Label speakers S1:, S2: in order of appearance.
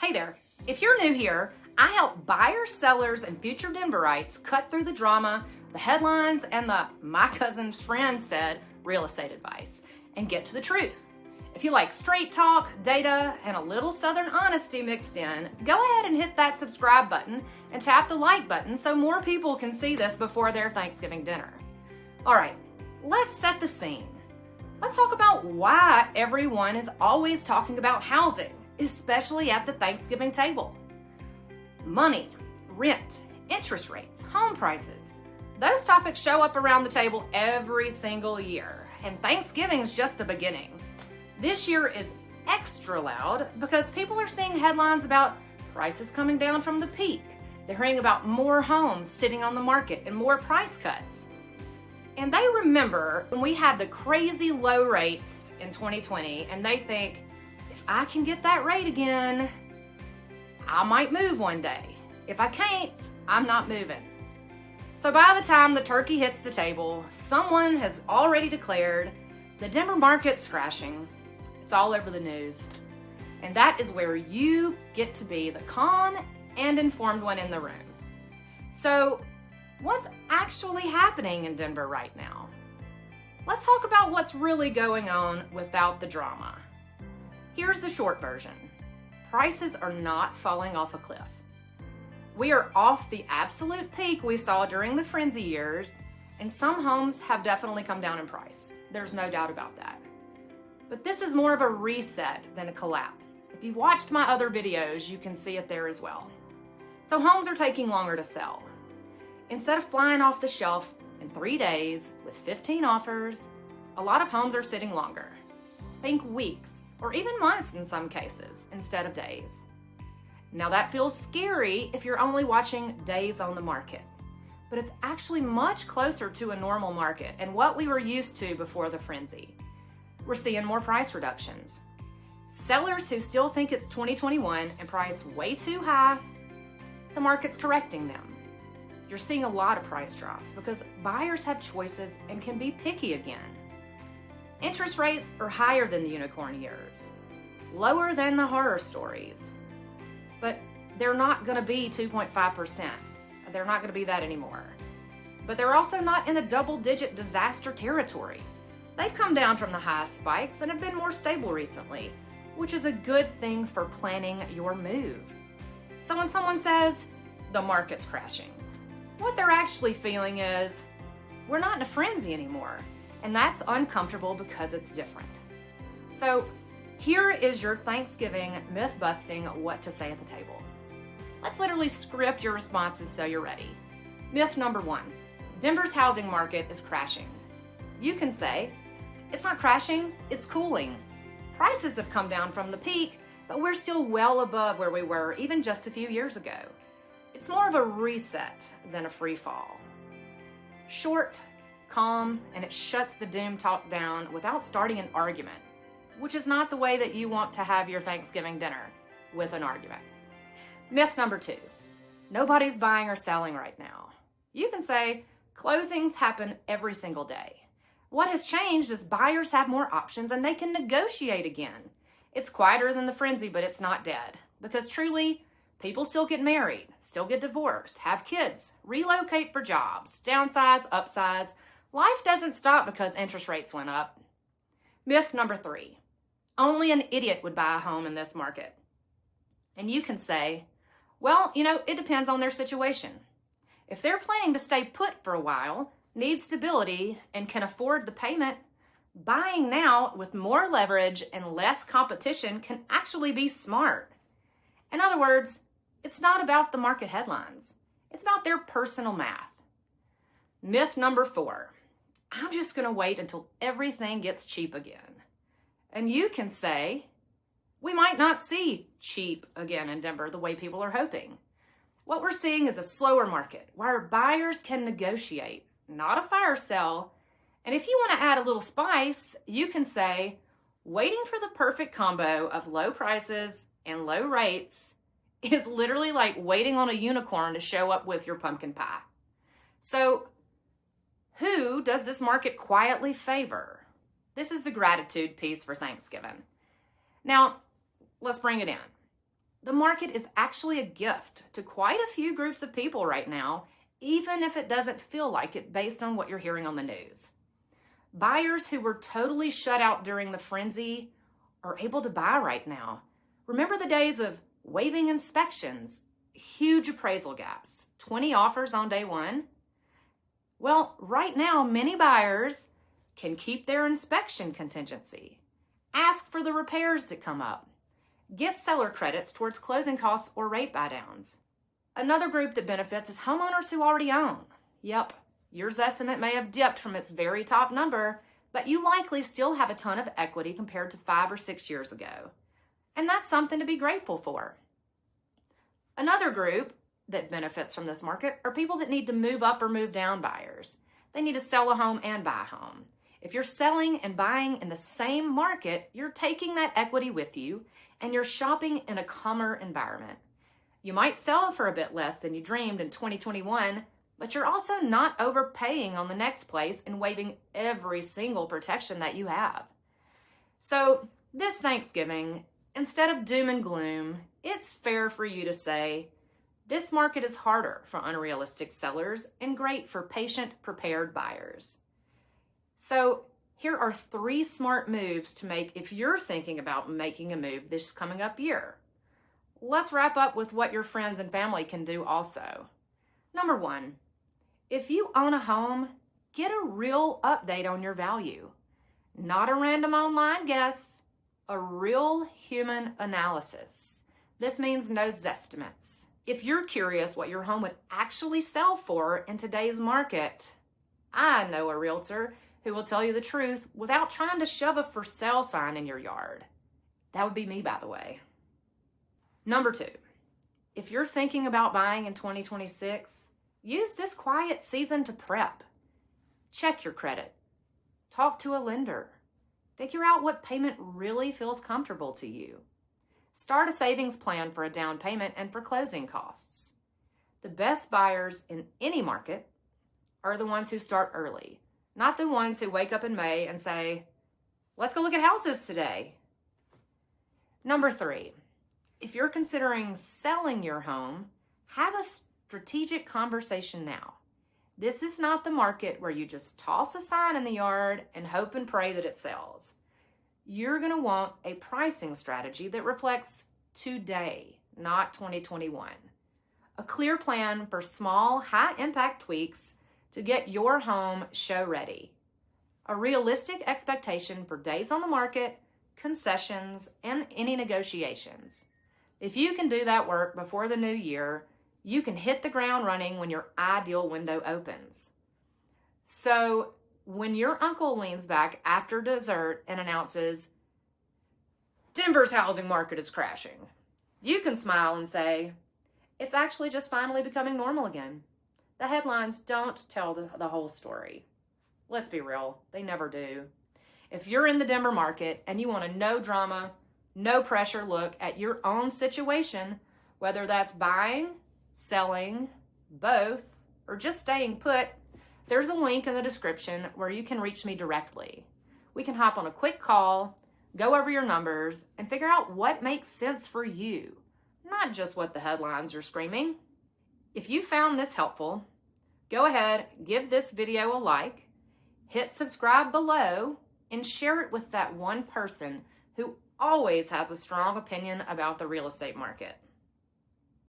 S1: Hey there. If you're new here, I help buyers, sellers, and future Denverites cut through the drama, the headlines, and the my cousin's friend said real estate advice and get to the truth. If you like straight talk, data, and a little Southern honesty mixed in, go ahead and hit that subscribe button and tap the like button so more people can see this before their Thanksgiving dinner. All right, let's set the scene. Let's talk about why everyone is always talking about housing, especially at the Thanksgiving table. Money, rent, interest rates, home prices. Those topics show up around the table every single year, and Thanksgiving's just the beginning. This year is extra loud because people are seeing headlines about prices coming down from the peak. They're hearing about more homes sitting on the market and more price cuts. And they remember when we had the crazy low rates in 2020, and they think, if I can get that rate again, I might move one day. If I can't, I'm not moving. So by the time the turkey hits the table, someone has already declared the Denver market's crashing. It's all over the news. And that is where you get to be the calm and informed one in the room. So what's actually happening in Denver right now? Let's talk about what's really going on without the drama. Here's the short version. Prices are not falling off a cliff. We are off the absolute peak we saw during the frenzy years, and some homes have definitely come down in price. There's no doubt about that. But this is more of a reset than a collapse. If you've watched my other videos, you can see it there as well. So homes are taking longer to sell. Instead of flying off the shelf in 3 days with 15 offers, a lot of homes are sitting longer. Think weeks, or even months in some cases, instead of days. Now that feels scary if you're only watching days on the market, but it's actually much closer to a normal market and what we were used to before the frenzy. We're seeing more price reductions. Sellers who still think it's 2021 and price way too high, the market's correcting them. You're seeing a lot of price drops because buyers have choices and can be picky again. Interest rates are higher than the unicorn years, lower than the horror stories, but they're not going to be 2.5%. They're not going to be that anymore. But they're also not in the double-digit disaster territory. They've come down from the high spikes and have been more stable recently, which is a good thing for planning your move. So when someone says the market's crashing, what they're actually feeling is we're not in a frenzy anymore. And that's uncomfortable because it's different. So here is your Thanksgiving myth-busting what to say at the table. Let's literally script your responses so you're ready. Myth number 1, Denver's housing market is crashing. You can say, it's not crashing, it's cooling. Prices have come down from the peak, but we're still well above where we were even just a few years ago. It's more of a reset than a free fall. Short, calm, and it shuts the doom talk down without starting an argument, which is not the way that you want to have your Thanksgiving dinner, with an argument. Myth number 2, nobody's buying or selling right now. You can say closings happen every single day. What has changed is buyers have more options and they can negotiate again. It's quieter than the frenzy, but it's not dead, because truly, people still get married, still get divorced, have kids, relocate for jobs, downsize, upsize. Life doesn't stop because interest rates went up. Myth number 3, only an idiot would buy a home in this market. And you can say, well, it depends on their situation. If they're planning to stay put for a while, need stability, and can afford the payment, buying now with more leverage and less competition can actually be smart. In other words, it's not about the market headlines. It's about their personal math. Myth number 4, I'm just going to wait until everything gets cheap again. And you can say, we might not see cheap again in Denver the way people are hoping. What we're seeing is a slower market where buyers can negotiate, not a fire sale. And if you want to add a little spice, you can say, waiting for the perfect combo of low prices and low rates is literally like waiting on a unicorn to show up with your pumpkin pie. So who does this market quietly favor? This is the gratitude piece for Thanksgiving. Now, let's bring it in. The market is actually a gift to quite a few groups of people right now, even if it doesn't feel like it based on what you're hearing on the news. Buyers who were totally shut out during the frenzy are able to buy right now. Remember the days of waiving inspections, huge appraisal gaps, 20 offers on day one? Well, right now, many buyers can keep their inspection contingency, ask for the repairs that come up, get seller credits towards closing costs or rate buydowns. Another group that benefits is homeowners who already own. Yep, your estimate may have dipped from its very top number, but you likely still have a ton of equity compared to 5 or 6 years ago. And that's something to be grateful for. Another group that benefits from this market are people that need to move up or move down buyers. They need to sell a home and buy a home. If you're selling and buying in the same market, you're taking that equity with you and you're shopping in a calmer environment. You might sell for a bit less than you dreamed in 2021, but you're also not overpaying on the next place and waiving every single protection that you have. So this Thanksgiving, instead of doom and gloom, it's fair for you to say, this market is harder for unrealistic sellers and great for patient, prepared buyers. So here are 3 smart moves to make if you're thinking about making a move this coming up year. Let's wrap up with what your friends and family can do also. Number 1, if you own a home, get a real update on your value. Not a random online guess, a real human analysis. This means no zestimates. If you're curious what your home would actually sell for in today's market, I know a realtor who will tell you the truth without trying to shove a for sale sign in your yard. That would be me, by the way. Number 2, if you're thinking about buying in 2026, use this quiet season to prep. Check your credit. Talk to a lender. Figure out what payment really feels comfortable to you. Start a savings plan for a down payment and for closing costs. The best buyers in any market are the ones who start early, not the ones who wake up in May and say, let's go look at houses today. Number 3, if you're considering selling your home, have a strategic conversation now. This is not the market where you just toss a sign in the yard and hope and pray that it sells. You're going to want a pricing strategy that reflects today, not 2021. A clear plan for small, high-impact tweaks to get your home show ready. A realistic expectation for days on the market, concessions, and any negotiations. If you can do that work before the new year, you can hit the ground running when your ideal window opens. So when your uncle leans back after dessert and announces, Denver's housing market is crashing, you can smile and say, it's actually just finally becoming normal again. The headlines don't tell the whole story. Let's be real, they never do. If you're in the Denver market and you want a no drama, no pressure look at your own situation, whether that's buying, selling, both, or just staying put, there's a link in the description where you can reach me directly. We can hop on a quick call, go over your numbers, and figure out what makes sense for you, not just what the headlines are screaming. If you found this helpful, go ahead, give this video a like, hit subscribe below, and share it with that one person who always has a strong opinion about the real estate market.